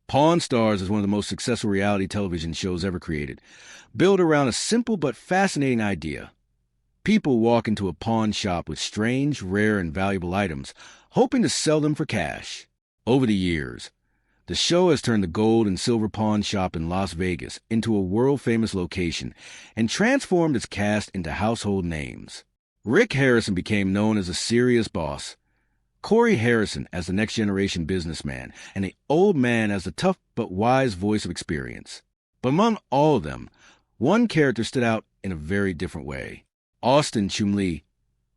Pawn Stars is one of the most successful reality television shows ever created, built around a simple but fascinating idea. People walk into a pawn shop with strange, rare, and valuable items, hoping to sell them for cash. Over the years, the show has turned the gold and silver pawn shop in Las Vegas into a world-famous location and transformed its cast into household names. Rick Harrison became known as a serious boss, Corey Harrison as the next-generation businessman, and the old man as the tough but wise voice of experience. But among all of them, one character stood out in a very different way. Austin Chumlee.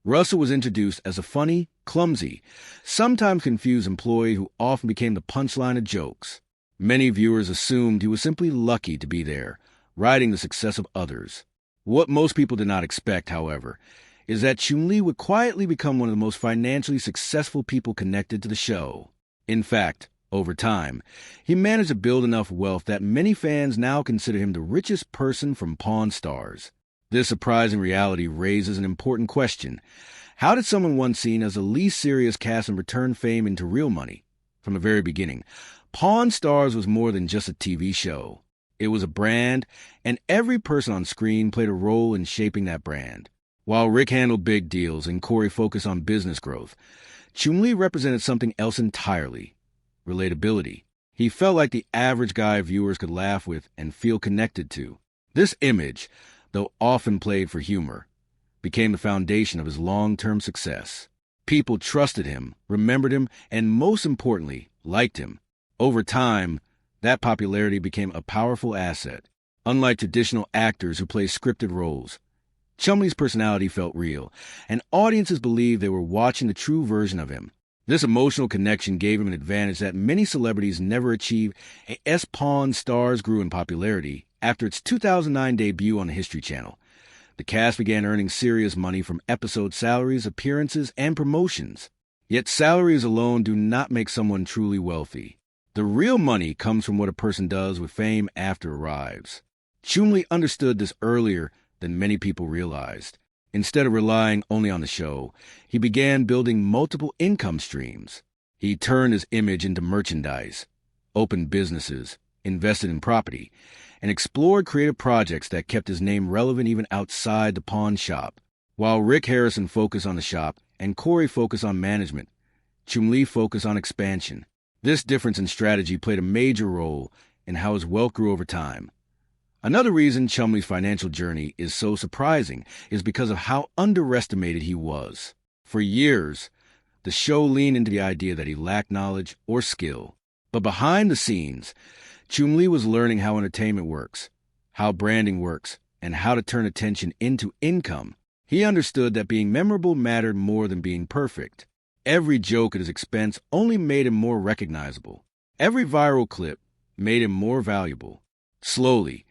Russell was introduced as a funny, clumsy, sometimes confused employee who often became the punchline of jokes. Many viewers assumed he was simply lucky to be there, riding the success of others. What most people did not expect, however, is that Chumlee would quietly become one of the most financially successful people connected to the show. In fact, over time, he managed to build enough wealth that many fans now consider him the richest person from Pawn Stars. This surprising reality raises an important question. How did someone once seen as the least serious cast and turn fame into real money? From the very beginning, Pawn Stars was more than just a TV show. It was a brand, and every person on screen played a role in shaping that brand. While Rick handled big deals and Corey focused on business growth, Chumlee represented something else entirely: relatability. He felt like the average guy viewers could laugh with and feel connected to. This image, though often played for humor, became the foundation of his long-term success. People trusted him, remembered him, and most importantly, liked him. Over time, that popularity became a powerful asset. Unlike traditional actors who play scripted roles, Chumlee's personality felt real, and audiences believed they were watching the true version of him. This emotional connection gave him an advantage that many celebrities never achieved. As Pawn Stars grew in popularity after its 2009 debut on the History Channel, the cast began earning serious money from episode salaries, appearances, and promotions. Yet salaries alone do not make someone truly wealthy. The real money comes from what a person does with fame after it arrives. Chumlee understood this earlier than many people realized. Instead of relying only on the show, he began building multiple income streams. He turned his image into merchandise, opened businesses, invested in property, and explored creative projects that kept his name relevant even outside the pawn shop. While Rick Harrison focused on the shop and Corey focused on management, Chumlee focused on expansion. This difference in strategy played a major role in how his wealth grew over time. Another reason Chumlee's financial journey is so surprising is because of how underestimated he was. For years, the show leaned into the idea that he lacked knowledge or skill. But behind the scenes, Chumlee was learning how entertainment works, how branding works, and how to turn attention into income. He understood that being memorable mattered more than being perfect. Every joke at his expense only made him more recognizable. Every viral clip made him more valuable. Slowly,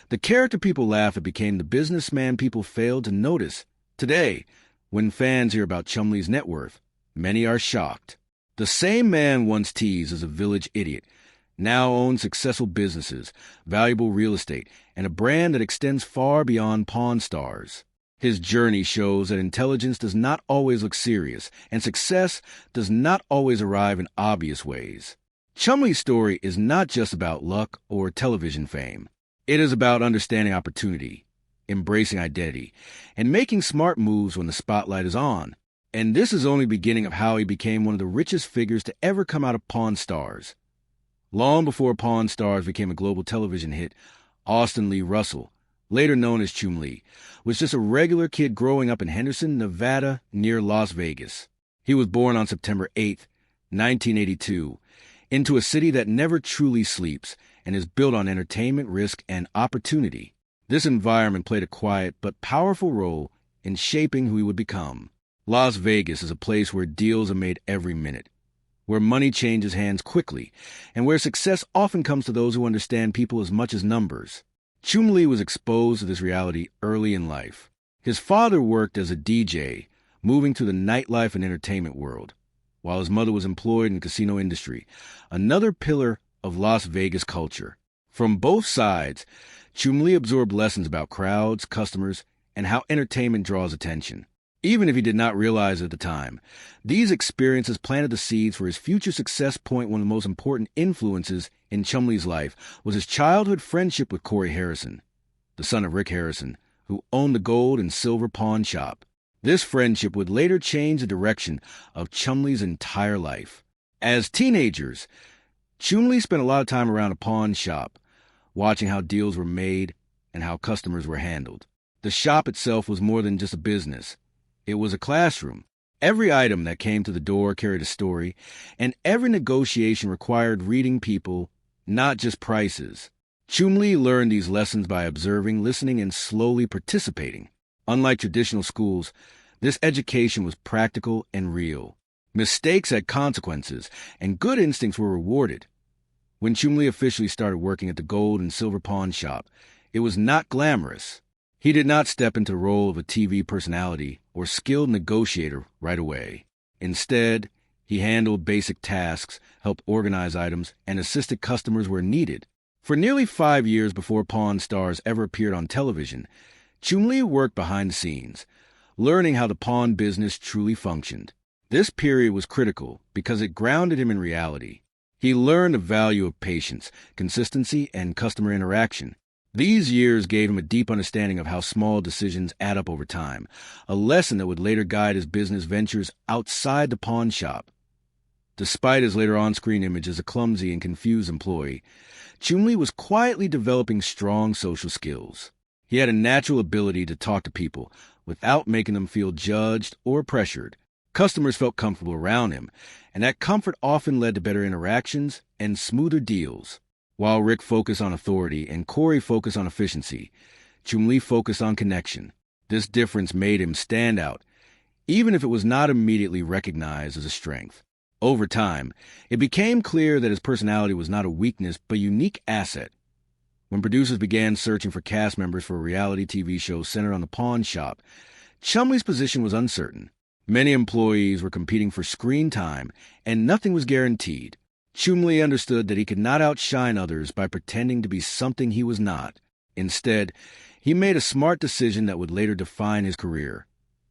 the character people laughed at became the businessman people failed to notice. Today, when fans hear about Chumlee's net worth, many are shocked. The same man once teased as a village idiot now owns successful businesses, valuable real estate, and a brand that extends far beyond Pawn Stars. His journey shows that intelligence does not always look serious, and success does not always arrive in obvious ways. Chumlee's story is not just about luck or television fame. It is about understanding opportunity, embracing identity, and making smart moves when the spotlight is on. And this is only the beginning of how he became one of the richest figures to ever come out of Pawn Stars. Long before Pawn Stars became a global television hit, Austin Lee Russell, later known as Chumlee, was just a regular kid growing up in Henderson, Nevada, near Las Vegas. He was born on September 8, 1982, into a city that never truly sleeps and is built on entertainment, risk, and opportunity. This environment played a quiet but powerful role in shaping who he would become. Las Vegas is a place where deals are made every minute, where money changes hands quickly, and where success often comes to those who understand people as much as numbers. Chumlee was exposed to this reality early in life. His father worked as a DJ, moving to the nightlife and entertainment world, while his mother was employed in the casino industry, another pillar of Las Vegas culture. From both sides, Chumlee absorbed lessons about crowds, customers, and how entertainment draws attention. Even if he did not realize it at the time, these experiences planted the seeds for his future success. One of the most important influences in Chumlee's life was his childhood friendship with Corey Harrison, the son of Rick Harrison, who owned the gold and silver pawn shop. This friendship would later change the direction of Chumlee's entire life. As teenagers, Chumlee spent a lot of time around a pawn shop, watching how deals were made and how customers were handled. The shop itself was more than just a business. It was a classroom. Every item that came to the door carried a story, and every negotiation required reading people, not just prices. Chumlee learned these lessons by observing, listening, and slowly participating. Unlike traditional schools, this education was practical and real. Mistakes had consequences, and good instincts were rewarded. When Chumlee officially started working at the gold and silver pawn shop, it was not glamorous. He did not step into the role of a TV personality or skilled negotiator right away. Instead, he handled basic tasks, helped organize items, and assisted customers where needed. For nearly 5 years before Pawn Stars ever appeared on television, Chumlee worked behind the scenes, learning how the pawn business truly functioned. This period was critical because it grounded him in reality. He learned the value of patience, consistency, and customer interaction. These years gave him a deep understanding of how small decisions add up over time, a lesson that would later guide his business ventures outside the pawn shop. Despite his later on-screen image as a clumsy and confused employee, Chumlee was quietly developing strong social skills. He had a natural ability to talk to people without making them feel judged or pressured. Customers felt comfortable around him, and that comfort often led to better interactions and smoother deals. While Rick focused on authority and Corey focused on efficiency, Chumlee focused on connection. This difference made him stand out, even if it was not immediately recognized as a strength. Over time, it became clear that his personality was not a weakness but a unique asset. When producers began searching for cast members for a reality TV show centered on the pawn shop, Chumlee's position was uncertain. Many employees were competing for screen time, and nothing was guaranteed. Chumlee understood that he could not outshine others by pretending to be something he was not. Instead, he made a smart decision that would later define his career.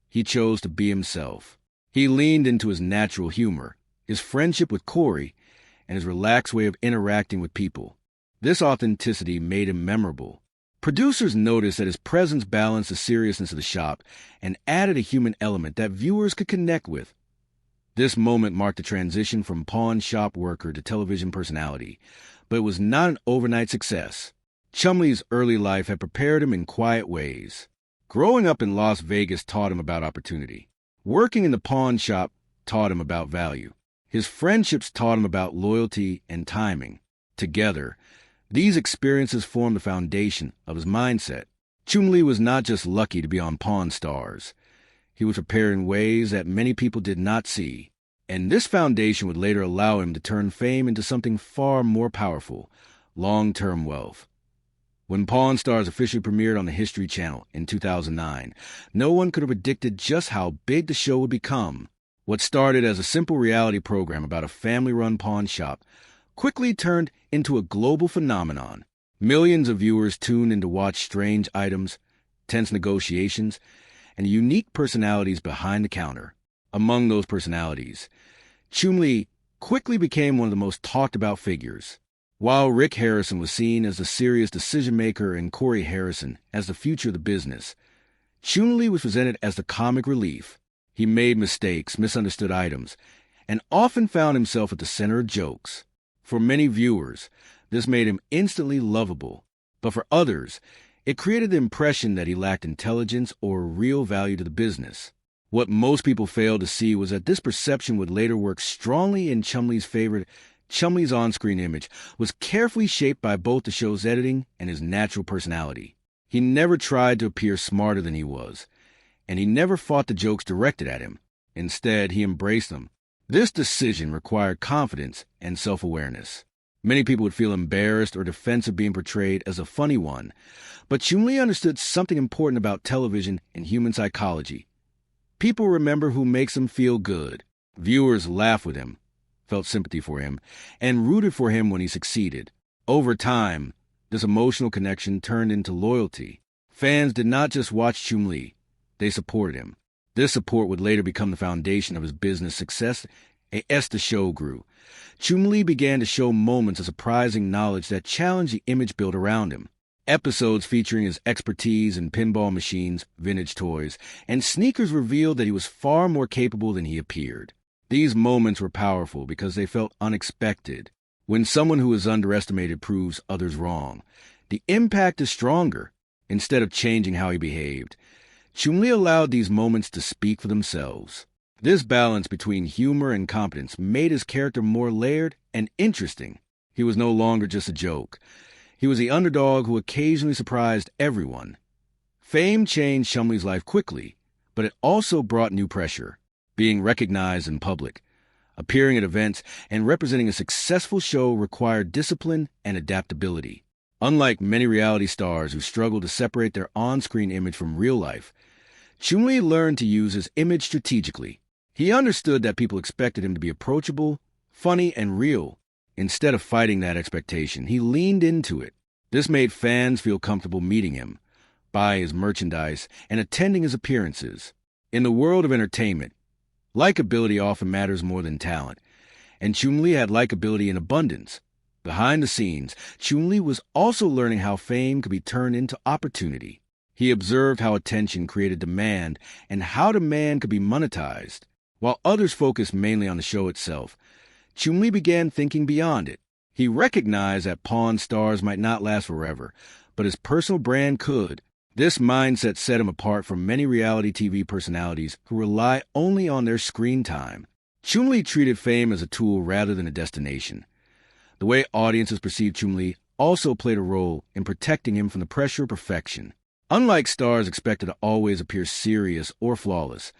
He chose to be himself. He leaned into his natural humor, his friendship with Corey, and his relaxed way of interacting with people. This authenticity made him memorable. Producers noticed that his presence balanced the seriousness of the shop and added a human element that viewers could connect with. This moment marked the transition from pawn shop worker to television personality, but it was not an overnight success. Chumlee's early life had prepared him in quiet ways. Growing up in Las Vegas taught him about opportunity. Working in the pawn shop taught him about value. His friendships taught him about loyalty and timing. Together, these experiences formed the foundation of his mindset. Chumlee was not just lucky to be on Pawn Stars. He was prepared in ways that many people did not see. And this foundation would later allow him to turn fame into something far more powerful, long-term wealth. When Pawn Stars officially premiered on the History Channel in 2009, no one could have predicted just how big the show would become. What started as a simple reality program about a family-run pawn shop quickly turned into a global phenomenon. Millions of viewers tuned in to watch strange items, tense negotiations, and unique personalities behind the counter. Among those personalities, Chumlee quickly became one of the most talked-about figures. While Rick Harrison was seen as the serious decision-maker and Corey Harrison as the future of the business, Chumlee was presented as the comic relief. He made mistakes, misunderstood items, and often found himself at the center of jokes. For many viewers, this made him instantly lovable, but for others, it created the impression that he lacked intelligence or real value to the business. What most people failed to see was that this perception would later work strongly in Chumlee's favor. Chumlee's on-screen image was carefully shaped by both the show's editing and his natural personality. He never tried to appear smarter than he was, and he never fought the jokes directed at him. Instead, he embraced them. This decision required confidence and self-awareness. Many people would feel embarrassed or defensive being portrayed as a funny one, but Chumlee understood something important about television and human psychology. People remember who makes them feel good. Viewers laughed with him, felt sympathy for him, and rooted for him when he succeeded. Over time, this emotional connection turned into loyalty. Fans did not just watch Chumlee, they supported him. This support would later become the foundation of his business success as the show grew. Chumlee began to show moments of surprising knowledge that challenged the image built around him. Episodes featuring his expertise in pinball machines, vintage toys, and sneakers revealed that he was far more capable than he appeared. These moments were powerful because they felt unexpected. When someone who is underestimated proves others wrong, the impact is stronger. Instead of changing how he behaved, Chumlee allowed these moments to speak for themselves. This balance between humor and competence made his character more layered and interesting. He was no longer just a joke. He was the underdog who occasionally surprised everyone. Fame changed Chumlee's life quickly, but it also brought new pressure. Being recognized in public, appearing at events, and representing a successful show required discipline and adaptability. Unlike many reality stars who struggle to separate their on-screen image from real life, Chumlee learned to use his image strategically. He understood that people expected him to be approachable, funny, and real. Instead of fighting that expectation, he leaned into it. This made fans feel comfortable meeting him, buy his merchandise, and attending his appearances. In the world of entertainment, likability often matters more than talent, and Chumlee had likability in abundance. Behind the scenes, Chumlee was also learning how fame could be turned into opportunity. He observed how attention created demand and how demand could be monetized. While others focused mainly on the show itself, Chumlee began thinking beyond it. He recognized that Pawn Stars might not last forever, but his personal brand could. This mindset set him apart from many reality TV personalities who rely only on their screen time. Chumlee treated fame as a tool rather than a destination. The way audiences perceived Chumlee also played a role in protecting him from the pressure of perfection. Unlike stars expected to always appear serious or flawless,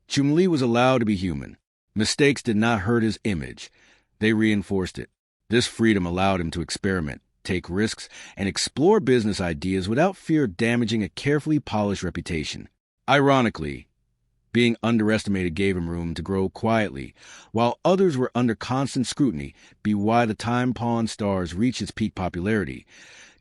Chumlee was allowed to be human. Mistakes did not hurt his image. They reinforced it. This freedom allowed him to experiment, take risks, and explore business ideas without fear of damaging a carefully polished reputation. Ironically, being underestimated gave him room to grow quietly, while others were under constant scrutiny, be why the time Pawn Stars reached its peak popularity.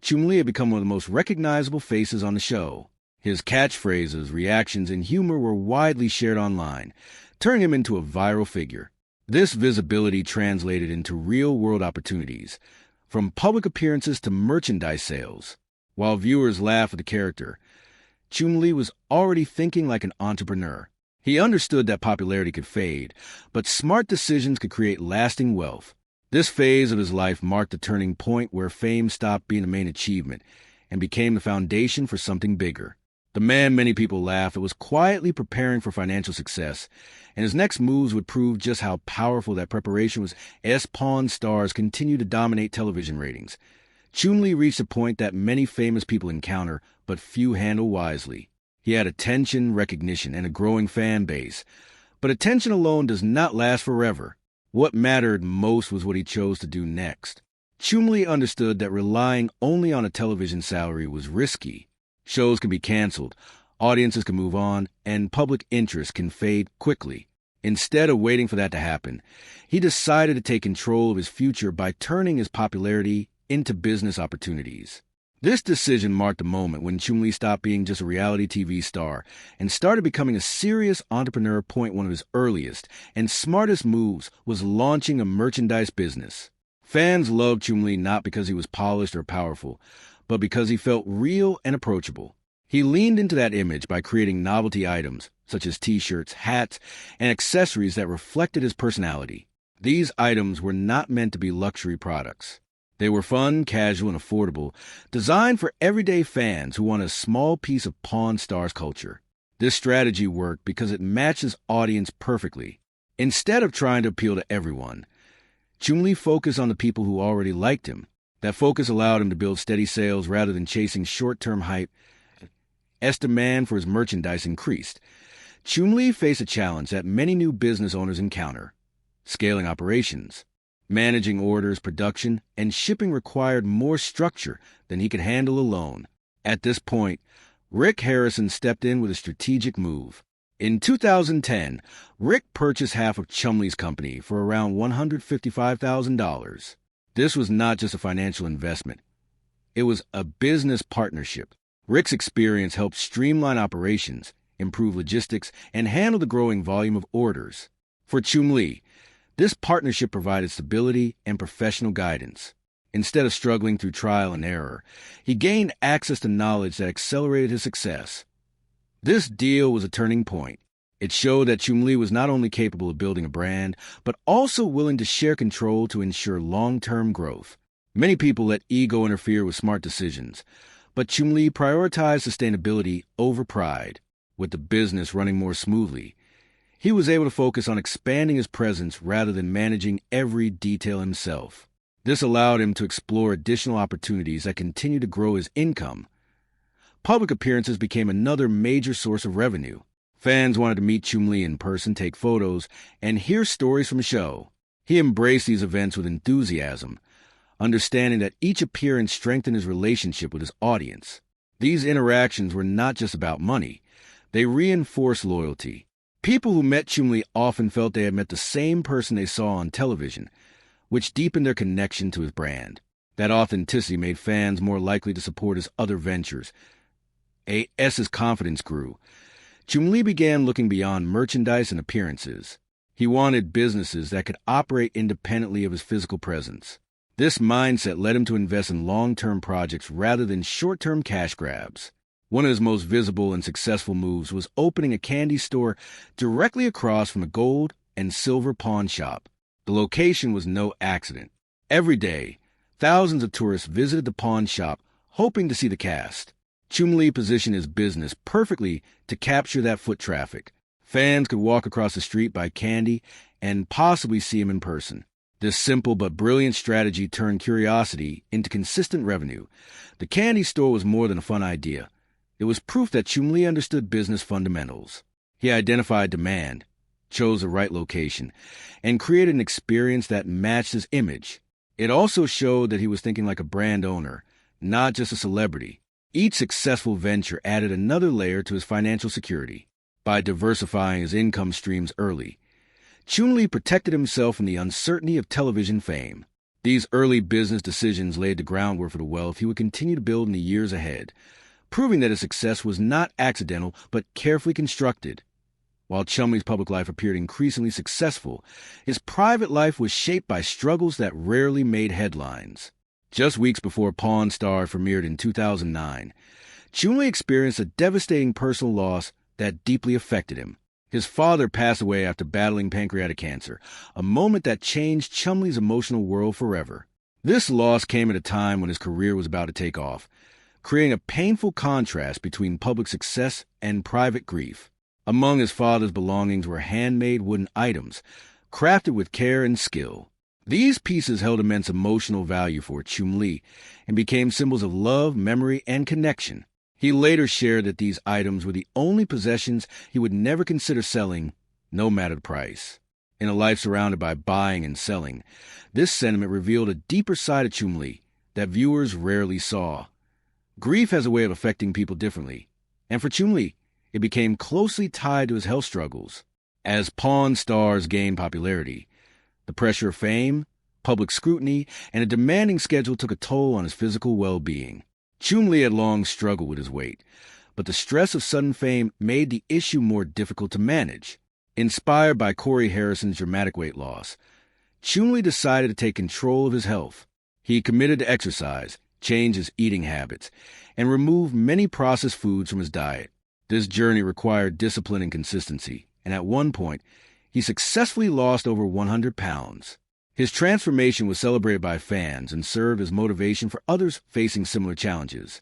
Chumlee had become one of the most recognizable faces on the show. His catchphrases, reactions, and humor were widely shared online, turning him into a viral figure. This visibility translated into real-world opportunities, from public appearances to merchandise sales. While viewers laughed at the character, Chumlee was already thinking like an entrepreneur. He understood that popularity could fade, but smart decisions could create lasting wealth. This phase of his life marked the turning point where fame stopped being the main achievement and became the foundation for something bigger. The man many people laugh at was quietly preparing for financial success, and his next moves would prove just how powerful that preparation was as Pawn Stars continued to dominate television ratings. Chumlee reached a point that many famous people encounter, but few handle wisely. He had attention, recognition, and a growing fan base. But attention alone does not last forever. What mattered most was what he chose to do next. Chumlee understood that relying only on a television salary was risky. Shows can be canceled, audiences can move on, and public interest can fade quickly. Instead of waiting for that to happen, he decided to take control of his future by turning his popularity into business opportunities. This decision marked a moment when Chumlee stopped being just a reality TV star and started becoming a serious entrepreneur. One of his earliest and smartest moves was launching a merchandise business. Fans loved Chumlee not because he was polished or powerful, but because he felt real and approachable. He leaned into that image by creating novelty items, such as t-shirts, hats, and accessories that reflected his personality. These items were not meant to be luxury products. They were fun, casual, and affordable, designed for everyday fans who want a small piece of Pawn Stars culture. This strategy worked because it matched his audience perfectly. Instead of trying to appeal to everyone, Chumlee focused on the people who already liked him. That focus allowed him to build steady sales rather than chasing short-term hype. As demand for his merchandise increased, Chumlee faced a challenge that many new business owners encounter: scaling operations. Managing orders, production, and shipping required more structure than he could handle alone. At this point, Rick Harrison stepped in with a strategic move. In 2010, Rick purchased half of Chumlee's company for around $155,000. This was not just a financial investment. It was a business partnership. Rick's experience helped streamline operations, improve logistics, and handle the growing volume of orders. For Chumlee, this partnership provided stability and professional guidance. Instead of struggling through trial and error, he gained access to knowledge that accelerated his success. This deal was a turning point. It showed that Chumlee was not only capable of building a brand, but also willing to share control to ensure long-term growth. Many people let ego interfere with smart decisions, but Chumlee prioritized sustainability over pride. With the business running more smoothly, he was able to focus on expanding his presence rather than managing every detail himself. This allowed him to explore additional opportunities that continued to grow his income. Public appearances became another major source of revenue. Fans wanted to meet Chumlee in person, take photos, and hear stories from the show. He embraced these events with enthusiasm, understanding that each appearance strengthened his relationship with his audience. These interactions were not just about money. They reinforced loyalty. People who met Chumlee often felt they had met the same person they saw on television, which deepened their connection to his brand. That authenticity made fans more likely to support his other ventures. As his confidence grew, Chumlee began looking beyond merchandise and appearances. He wanted businesses that could operate independently of his physical presence. This mindset led him to invest in long-term projects rather than short-term cash grabs. One of his most visible and successful moves was opening a candy store directly across from a gold and silver pawn shop. The location was no accident. Every day, thousands of tourists visited the pawn shop, hoping to see the cast. Chumlee positioned his business perfectly to capture that foot traffic. Fans could walk across the street, buy candy, and possibly see him in person. This simple but brilliant strategy turned curiosity into consistent revenue. The candy store was more than a fun idea. It was proof that Chumlee understood business fundamentals. He identified demand, chose the right location, and created an experience that matched his image. It also showed that he was thinking like a brand owner, not just a celebrity. Each successful venture added another layer to his financial security. By diversifying his income streams early, Chumlee protected himself from the uncertainty of television fame. These early business decisions laid the groundwork for the wealth he would continue to build in the years ahead, proving that his success was not accidental but carefully constructed. While Chumlee's public life appeared increasingly successful, his private life was shaped by struggles that rarely made headlines. Just weeks before Pawn Stars premiered in 2009, Chumlee experienced a devastating personal loss that deeply affected him. His father passed away after battling pancreatic cancer, a moment that changed Chumlee's emotional world forever. This loss came at a time when his career was about to take off, creating a painful contrast between public success and private grief. Among his father's belongings were handmade wooden items, crafted with care and skill. These pieces held immense emotional value for Chumlee and became symbols of love, memory, and connection. He later shared that these items were the only possessions he would never consider selling, no matter the price. In a life surrounded by buying and selling, this sentiment revealed a deeper side of Chumlee that viewers rarely saw. Grief has a way of affecting people differently, and for Chumlee, it became closely tied to his health struggles. As Pawn Stars gained popularity, the pressure of fame, public scrutiny, and a demanding schedule took a toll on his physical well-being. Chumlee had long struggled with his weight, but the stress of sudden fame made the issue more difficult to manage. Inspired by Corey Harrison's dramatic weight loss, Chumlee decided to take control of his health. He committed to exercise, changed his eating habits, and removed many processed foods from his diet. This journey required discipline and consistency, and at one point, he successfully lost over 100 pounds. His transformation was celebrated by fans and served as motivation for others facing similar challenges.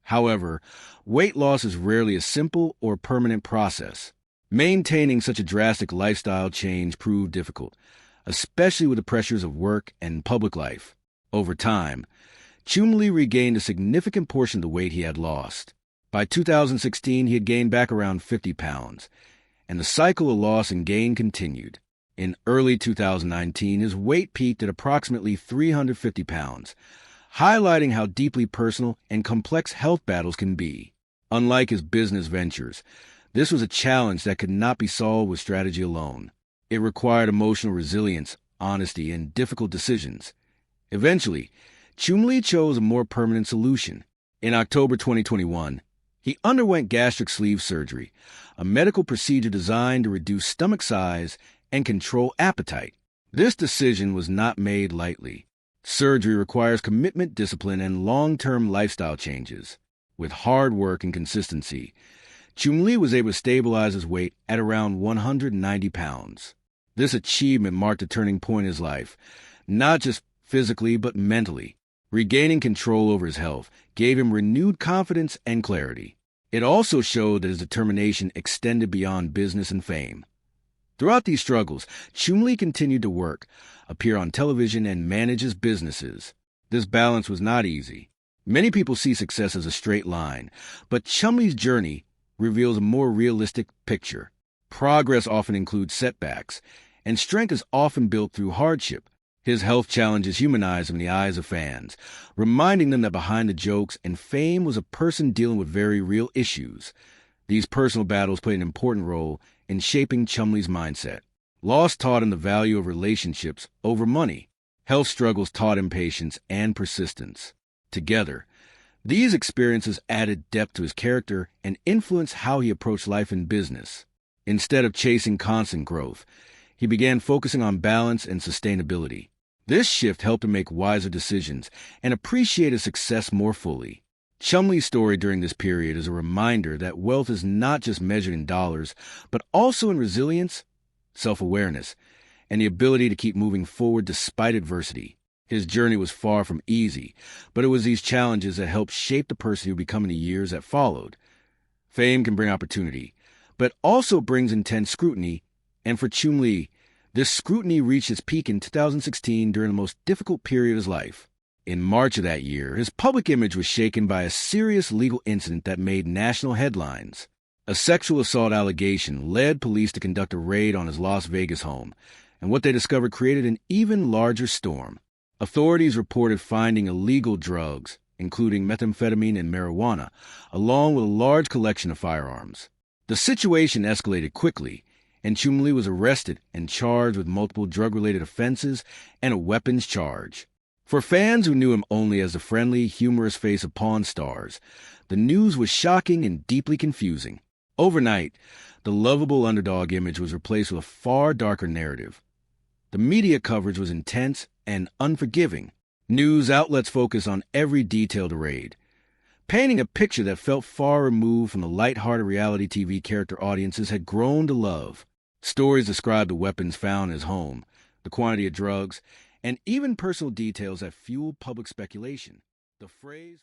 However, weight loss is rarely a simple or permanent process. Maintaining such a drastic lifestyle change proved difficult, especially with the pressures of work and public life. Over time, Chumlee regained a significant portion of the weight he had lost. By 2016, he had gained back around 50 pounds, and the cycle of loss and gain continued. In early 2019, his weight peaked at approximately 350 pounds, highlighting how deeply personal and complex health battles can be. Unlike his business ventures, this was a challenge that could not be solved with strategy alone. It required emotional resilience, honesty, and difficult decisions. Eventually, Chumlee chose a more permanent solution. In October 2021, He underwent gastric sleeve surgery, a medical procedure designed to reduce stomach size and control appetite. This decision was not made lightly. Surgery requires commitment, discipline, and long-term lifestyle changes. With hard work and consistency, Chumlee was able to stabilize his weight at around 190 pounds. This achievement marked a turning point in his life, not just physically but mentally. Regaining control over his health gave him renewed confidence and clarity. It also showed that his determination extended beyond business and fame. Throughout these struggles, Chumlee continued to work, appear on television, and manage his businesses. This balance was not easy. Many people see success as a straight line, but Chumlee's journey reveals a more realistic picture. Progress often includes setbacks, and strength is often built through hardship. His health challenges humanize him in the eyes of fans, reminding them that behind the jokes and fame was a person dealing with very real issues. These personal battles played an important role in shaping Chumlee's mindset. Loss taught him the value of relationships over money. Health struggles taught him patience and persistence. Together, these experiences added depth to his character and influenced how he approached life and business. Instead of chasing constant growth, he began focusing on balance and sustainability. This shift helped him make wiser decisions and appreciate his success more fully. Chumlee's story during this period is a reminder that wealth is not just measured in dollars, but also in resilience, self-awareness, and the ability to keep moving forward despite adversity. His journey was far from easy, but it was these challenges that helped shape the person he would become in the years that followed. Fame can bring opportunity, but also brings intense scrutiny, and for Chumlee, this scrutiny reached its peak in 2016 during the most difficult period of his life. In March of that year, his public image was shaken by a serious legal incident that made national headlines. A sexual assault allegation led police to conduct a raid on his Las Vegas home, and what they discovered created an even larger storm. Authorities reported finding illegal drugs, including methamphetamine and marijuana, along with a large collection of firearms. The situation escalated quickly, and Chumlee was arrested and charged with multiple drug-related offenses and a weapons charge. For fans who knew him only as the friendly, humorous face of Pawn Stars, the news was shocking and deeply confusing. Overnight, the lovable underdog image was replaced with a far darker narrative. The media coverage was intense and unforgiving. News outlets focused on every detail of the raid, painting a picture that felt far removed from the lighthearted reality TV character audiences had grown to love. Stories described the weapons found in his home, the quantity of drugs, and even personal details that fueled public speculation. The phrase